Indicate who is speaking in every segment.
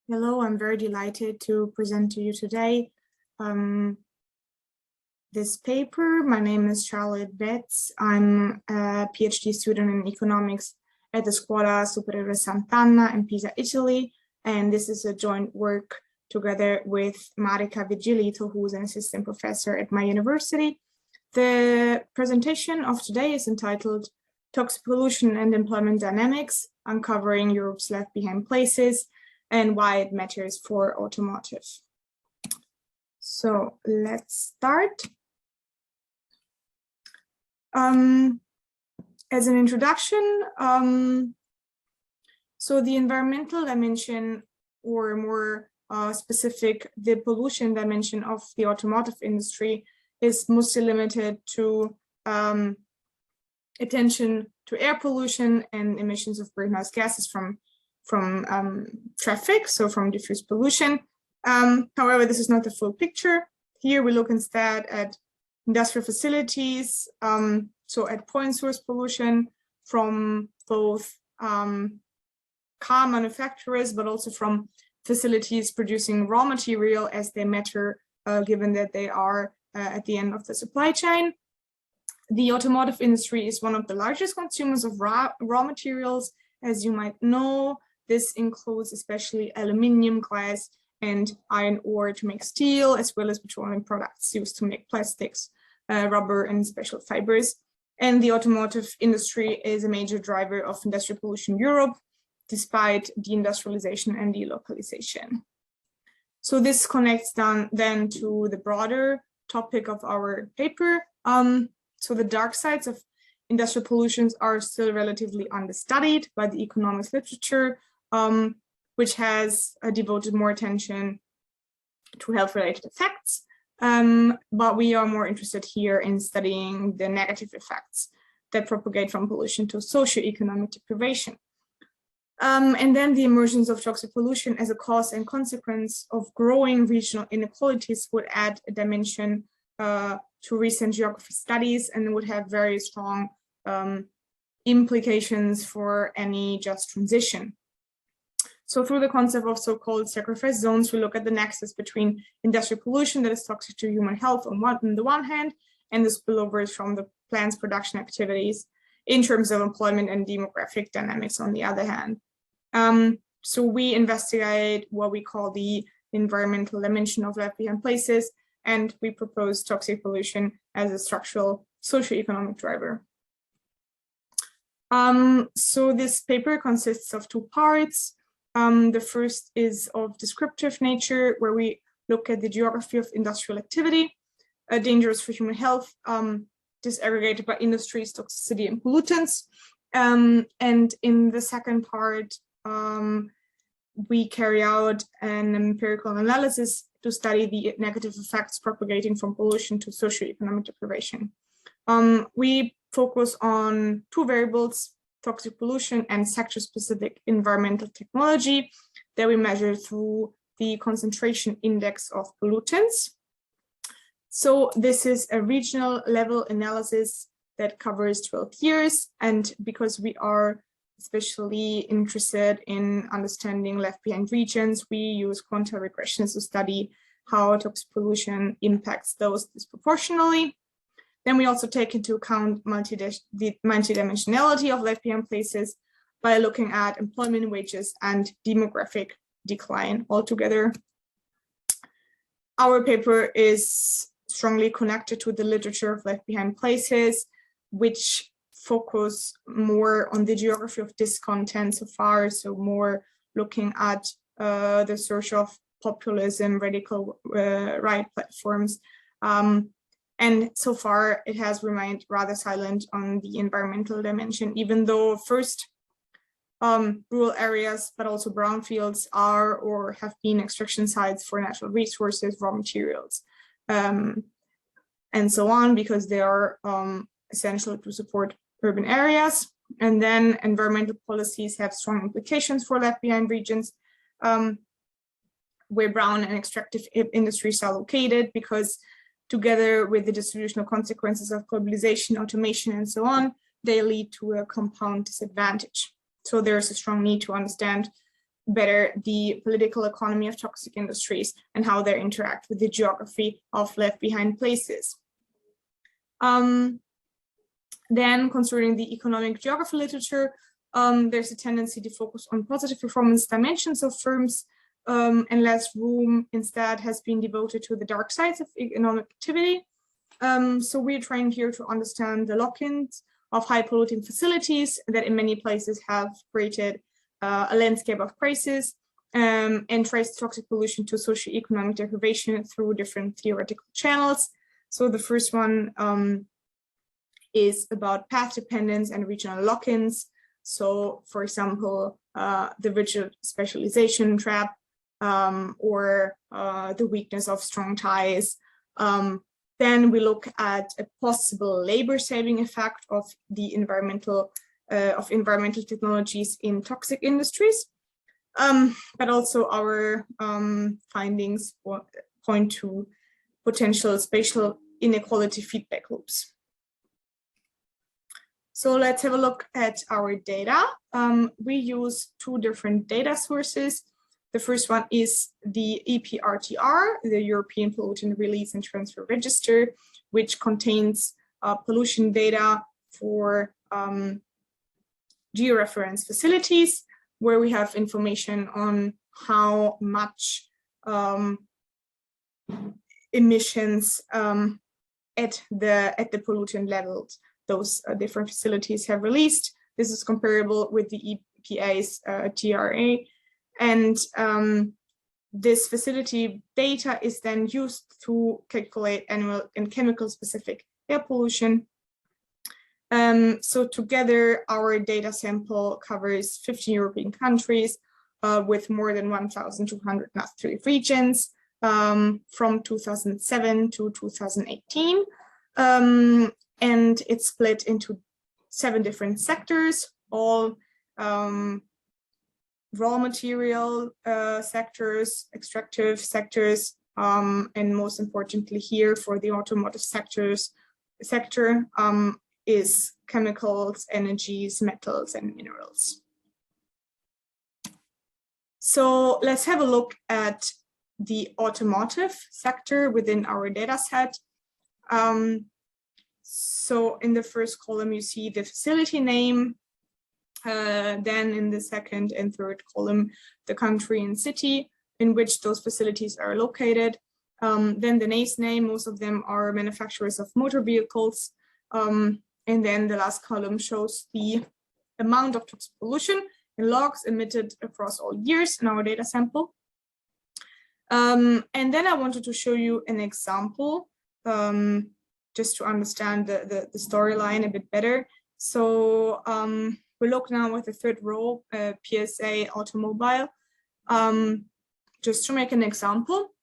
Speaker 1: Hello, I'm very delighted to present to you today this paper. My name is Charlotte Betts. I'm a PhD student in economics at the Scuola Superiore Sant'Anna in Pisa, Italy. And this is a joint work together with Marica Virgillito, who is an assistant professor at my university. The presentation of today is entitled Toxic Pollution and Employment Dynamics, Uncovering Europe's Left Behind Places, and why it matters for automotive. So let's start. As an introduction, so the environmental dimension, or more specific, the pollution dimension of the automotive industry is mostly limited to attention to air pollution and emissions of greenhouse gases from traffic, so from diffuse pollution. However, this is not the full picture. Here we look instead at industrial facilities, so at point source pollution from both car manufacturers, but also from facilities producing raw material as they matter, given that they are at the end of the supply chain. The automotive industry is one of the largest consumers of raw materials, as you might know. This includes especially aluminium, glass, and iron ore to make steel, as well as petroleum products used to make plastics, rubber, and special fibers. And the automotive industry is a major driver of industrial pollution in Europe, despite deindustrialization and delocalization. So this connects then to the broader topic of our paper. So the dark sides of industrial pollutions are still relatively understudied by the economics literature, which has devoted more attention to health-related effects. But we are more interested here in studying the negative effects that propagate from pollution to socioeconomic deprivation. And then the emergence of toxic pollution as a cause and consequence of growing regional inequalities would add a dimension to recent geography studies and would have very strong implications for any just transition. So through the concept of so-called sacrifice zones, we look at the nexus between industrial pollution that is toxic to human health on the one hand, and the spillovers from the plant's production activities in terms of employment and demographic dynamics on the other hand. So we investigate what we call the environmental dimension of left behind places, and we propose toxic pollution as a structural socioeconomic driver. So this paper consists of two parts. The first is of descriptive nature, where we look at the geography of industrial activity, dangerous for human health, disaggregated by industries, toxicity, and pollutants. And in the second part, we carry out an empirical analysis to study the negative effects propagating from pollution to socioeconomic deprivation. We focus on two variables: toxic pollution and sector-specific environmental technology that we measure through the concentration index of pollutants. So this is a regional level analysis that covers 12 years. And because we are especially interested in understanding left behind regions, we use quantile regressions to study how toxic pollution impacts those disproportionately. Then we also take into account the multidimensionality of left behind places by looking at employment, wages, and demographic decline altogether. Our paper is strongly connected to the literature of left behind places, which focus more on the geography of discontent so far, so more looking at the search of populism, radical right platforms. And so far, it has remained rather silent on the environmental dimension, even though first rural areas, but also brownfields are or have been extraction sites for natural resources, raw materials, and so on, because they are essential to support urban areas. And then environmental policies have strong implications for left behind regions, where brown and extractive industries are located, because together with the distributional consequences of globalization, automation, and so on, they lead to a compound disadvantage. So there's a strong need to understand better the political economy of toxic industries and how they interact with the geography of left behind places. Then concerning the economic geography literature, there's a tendency to focus on positive performance dimensions of firms, and less room instead has been devoted to the dark sides of economic activity. So we're trying here to understand the lock-ins of high polluting facilities that in many places have created a landscape of crisis, and trace toxic pollution to socioeconomic deprivation through different theoretical channels. So the first one is about path dependence and regional lock-ins. So for example, the rigid specialization trap, or the weakness of strong ties. Then we look at a possible labor-saving effect of the environmental technologies in toxic industries, but also our findings point to potential spatial inequality feedback loops. So let's have a look at our data. We use two different data sources. The first one is the EPRTR, the European Pollutant Release and Transfer Register, which contains pollution data for georeference facilities, where we have information on how much emissions at the pollutant levels those different facilities have released. This is comparable with the EPA's TRA, and this facility data is then used to calculate annual and chemical specific air pollution. So together our data sample covers 15 European countries with more than 1,200 NUTS3 regions from 2007 to 2018. And it's split into 7 different sectors, all raw material sectors, extractive sectors, and most importantly here for the automotive sector is chemicals, energies, metals, and minerals. So let's have a look at the automotive sector within our data set. So in the first column, you see the facility name. Then in the second and third column, the country and city in which those facilities are located. Then the NACE name, most of them are manufacturers of motor vehicles. And then the last column shows the amount of toxic pollution in logs emitted across all years in our data sample. And then I wanted to show you an example just to understand the storyline a bit better. So we look now at the third row, PSA Automobile, just to make an example.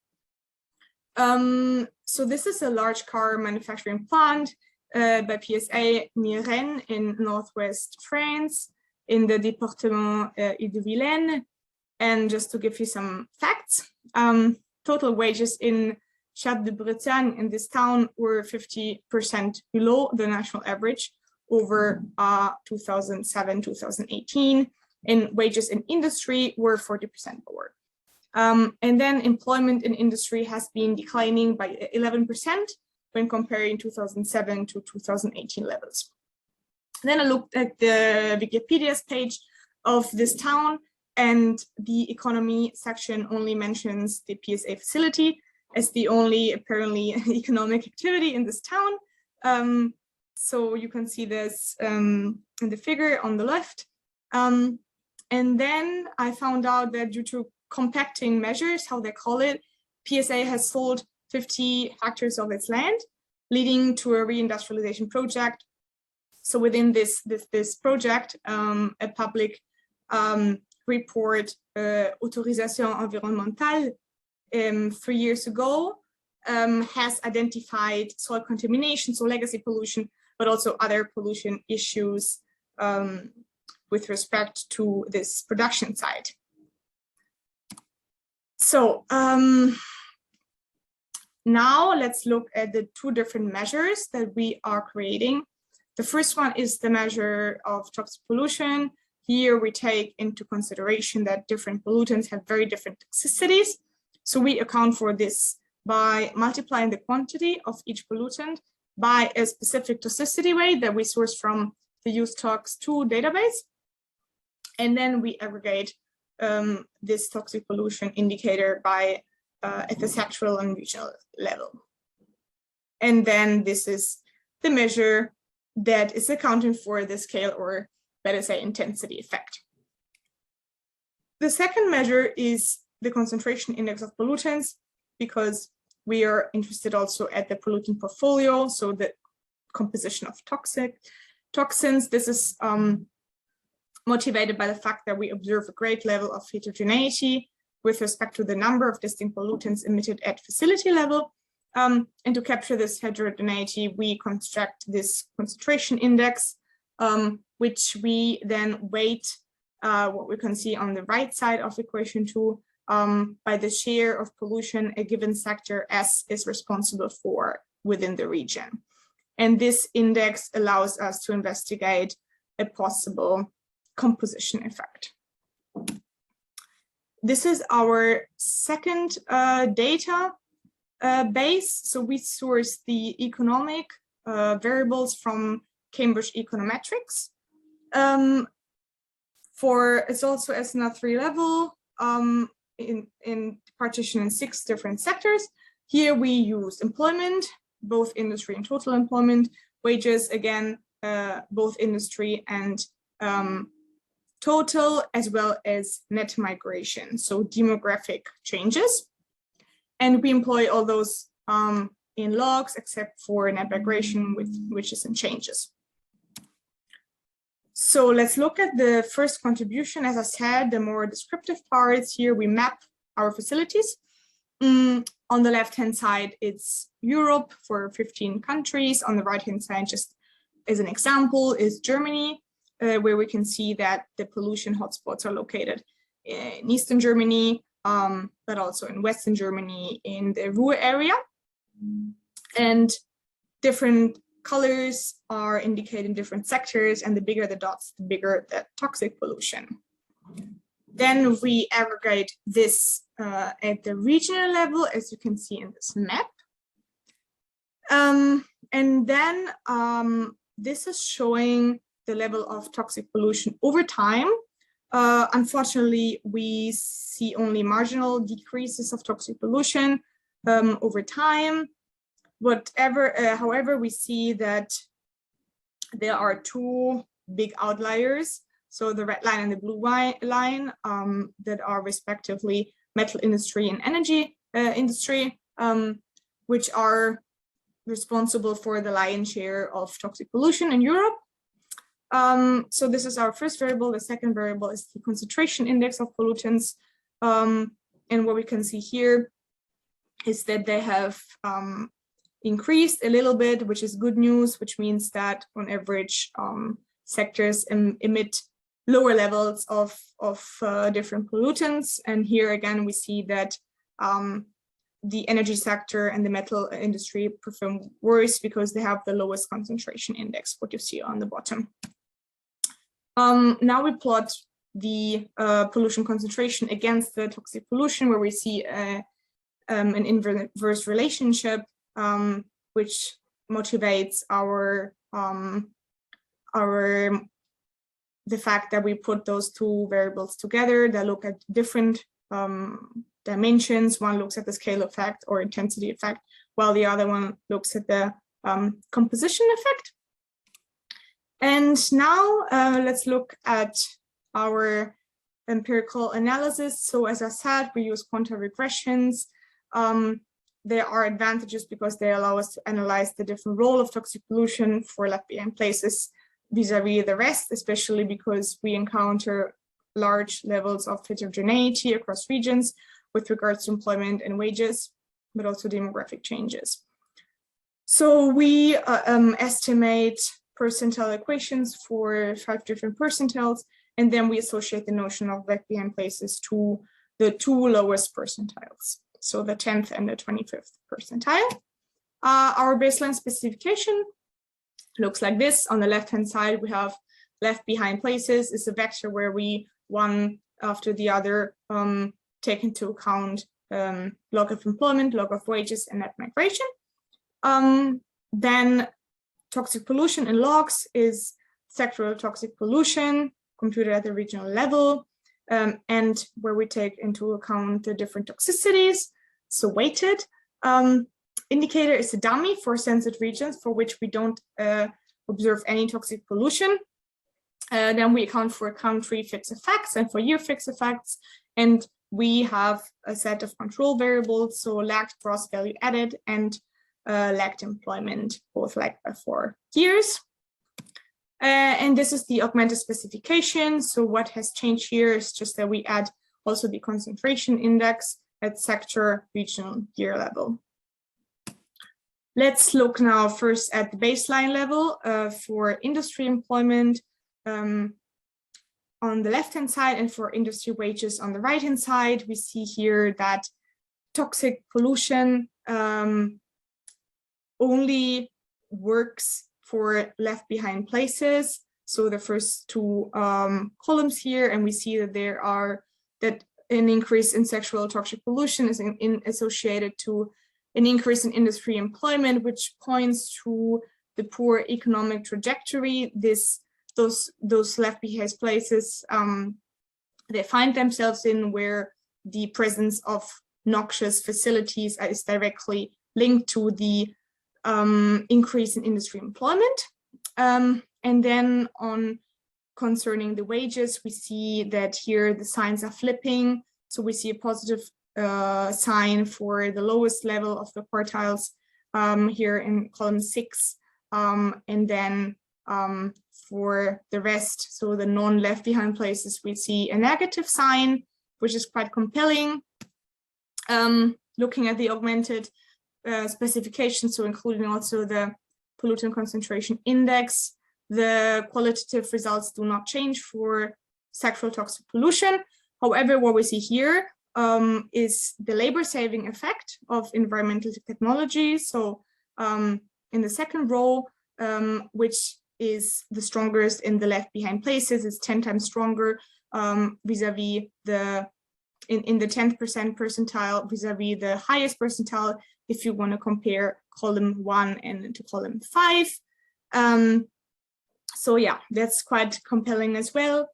Speaker 1: So this is a large car manufacturing plant by PSA near Rennes in northwest France, in the département Ille-de-Vilaine. And just to give you some facts, total wages in Château de Bretagne in this town were 50% below the national average over 2007-2018, and wages in industry were 40% lower. And then employment in industry has been declining by 11% when comparing 2007 to 2018 levels. Then I looked at the Wikipedia's page of this town, and the economy section only mentions the PSA facility as the only apparently economic activity in this town. So you can see this in the figure on the left. And then I found out that due to compacting measures, how they call it, PSA has sold 50 hectares of its land, leading to a reindustrialization project. So within this project, a public report, Autorisation Environnementale, 3 years ago, has identified soil contamination, so legacy pollution, but also other pollution issues with respect to this production site. So now let's look at the 2 different measures that we are creating. The first one is the measure of toxic pollution. here we take into consideration that different pollutants have very different toxicities. So we account for this by multiplying the quantity of each pollutant by a specific toxicity rate that we source from the UseTox2 database. And then we aggregate this toxic pollution indicator by at the sectoral and regional level. And then this is the measure that is accounting for the scale, or let us say intensity effect. The second measure is the concentration index of pollutants, because we are interested also at the pollutant portfolio, so the composition of toxins. This is motivated by the fact that we observe a great level of heterogeneity with respect to the number of distinct pollutants emitted at facility level. And to capture this heterogeneity, we construct this concentration index, which we then weight, what we can see on the right side of equation 2, by the share of pollution a given sector S is responsible for within the region. And this index allows us to investigate a possible composition effect. This is our second data base. So we source the economic variables from Cambridge Econometrics. It's also SNR3 level in partition in 6 different sectors. Here we use employment, both industry and total employment, wages, again, both industry and total, as well as net migration, so demographic changes. And we employ all those in logs, except for net migration, which is in changes. So let's look at the first contribution. As I said, the more descriptive parts here, we map our facilities. On the left-hand side, it's Europe for 15 countries. On the right-hand side, just as an example, is Germany, where we can see that the pollution hotspots are located in Eastern Germany, but also in Western Germany, in the Ruhr area. And different colors are indicating different sectors, and the bigger the dots, the bigger the toxic pollution. Then we aggregate this at the regional level, as you can see in this map. And then this is showing the level of toxic pollution over time. Unfortunately, we see only marginal decreases of toxic pollution over time. However, we see that there are 2 big outliers. So the red line and the blue line that are respectively metal industry and energy industry, which are responsible for the lion's share of toxic pollution in Europe. So this is our first variable. The second variable is the concentration index of pollutants. And what we can see here is that they have increased a little bit, which is good news, which means that on average, sectors emit lower levels of different pollutants. And here again, we see that the energy sector and the metal industry perform worse because they have the lowest concentration index, what you see on the bottom. Now we plot the pollution concentration against the toxic pollution, where we see an inverse relationship, which motivates the fact that we put those 2 variables together that look at different dimensions. One looks at the scale effect or intensity effect, while the other one looks at the composition effect. And now let's look at our empirical analysis. So as I said, we use quantile regressions. There are advantages because they allow us to analyze the different role of toxic pollution for left behind places vis-a-vis the rest, especially because we encounter large levels of heterogeneity across regions with regards to employment and wages, but also demographic changes. So we estimate percentile equations for 5 different percentiles, and then we associate the notion of left behind places to the 2 lowest percentiles, so the 10th and the 25th percentile. Our baseline specification looks like this. On the left-hand side, we have left behind places is a vector where we, one after the other, take into account log of employment, log of wages, and net migration. Then toxic pollution in logs is sectoral toxic pollution computed at the regional level, and where we take into account the different toxicities, so weighted. Indicator is a dummy for sensitive regions for which we don't observe any toxic pollution. Then we account for country fixed effects and for year fixed effects, and we have a set of control variables, so lagged gross value added and lagged employment, both lagged by 4 years. And this is the augmented specification. So what has changed here is just that we add also the concentration index at sector, regional, year level. Let's look now first at the baseline level for industry employment on the left-hand side, and for industry wages on the right-hand side. We see here that toxic pollution only works for left behind places. So the first 2 columns here, and we see that an increase in sectoral toxic pollution is associated to an increase in industry employment, which points to the poor economic trajectory. Those left behind places they find themselves in, where the presence of noxious facilities is directly linked to the increase in industry employment. And then concerning the wages, we see that here the signs are flipping. So we see a positive sign for the lowest level of the quartiles here in column 6, and then for the rest, so the non-left behind places, we see a negative sign, which is quite compelling. Looking at the augmented specification, so including also the pollutant concentration index, the qualitative results do not change for sectoral toxic pollution. However, what we see here is the labor saving effect of environmental technology. So in the second row, which is the strongest in the left behind places, is 10 times stronger vis-a-vis in the 10th percentile vis-a-vis the highest percentile, if you want to compare column 1 and to column 5. So yeah, that's quite compelling as well.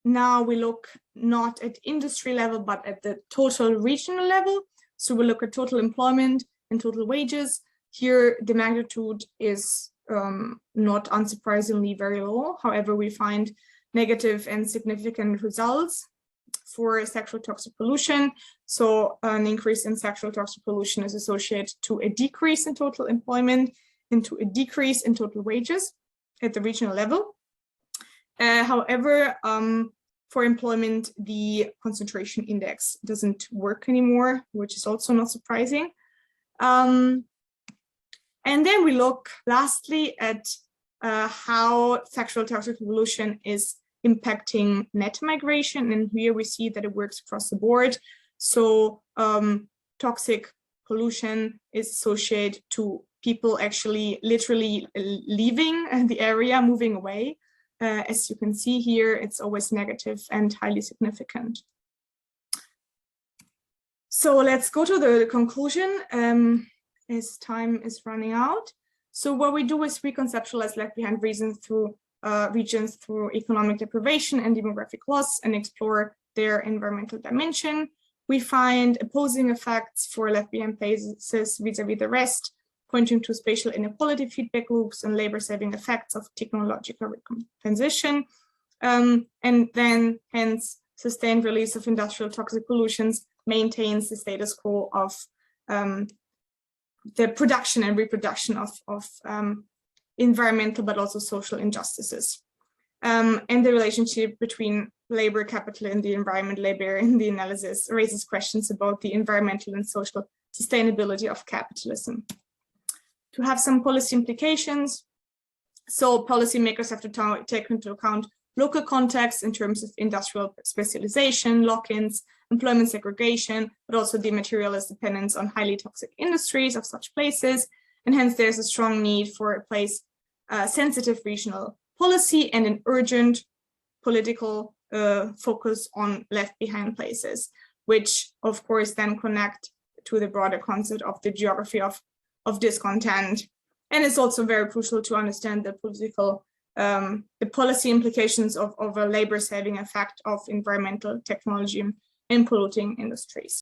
Speaker 1: Now we look not at industry level, but at the total regional level. So we look at total employment and total wages. Here, the magnitude is not unsurprisingly very low. However, we find negative and significant results for sectoral toxic pollution. So an increase in sectoral toxic pollution is associated to a decrease in total employment and to a decrease in total wages at the regional level. However, for employment, the concentration index doesn't work anymore, which is also not surprising. And then we look lastly at how sectoral toxic pollution is impacting net migration. And here we see that it works across the board. So toxic pollution is associated to people actually literally leaving the area, moving away. As you can see here, it's always negative and highly significant. So let's go to the conclusion as time is running out. So what we do is we conceptualize left behind regions through economic deprivation and demographic loss and explore their environmental dimension. We find opposing effects for left behind places vis-a-vis the rest, pointing to spatial inequality feedback loops and labor-saving effects of technological recomposition, and then hence sustained release of industrial toxic pollutions maintains the status quo of the production and reproduction of environmental but also social injustices. And the relationship between labor capital and the environment labor in the analysis raises questions about the environmental and social sustainability of capitalism. To have some policy implications, so policymakers have to take into account local context in terms of industrial specialization, lock-ins, employment segregation, but also the materialist dependence on highly toxic industries of such places. And hence there's a strong need for a place sensitive regional policy and an urgent political focus on left behind places, which of course then connect to the broader concept of the geography of discontent. And it's also very crucial to understand the political, the policy implications of a labor saving effect of environmental technology in polluting industries.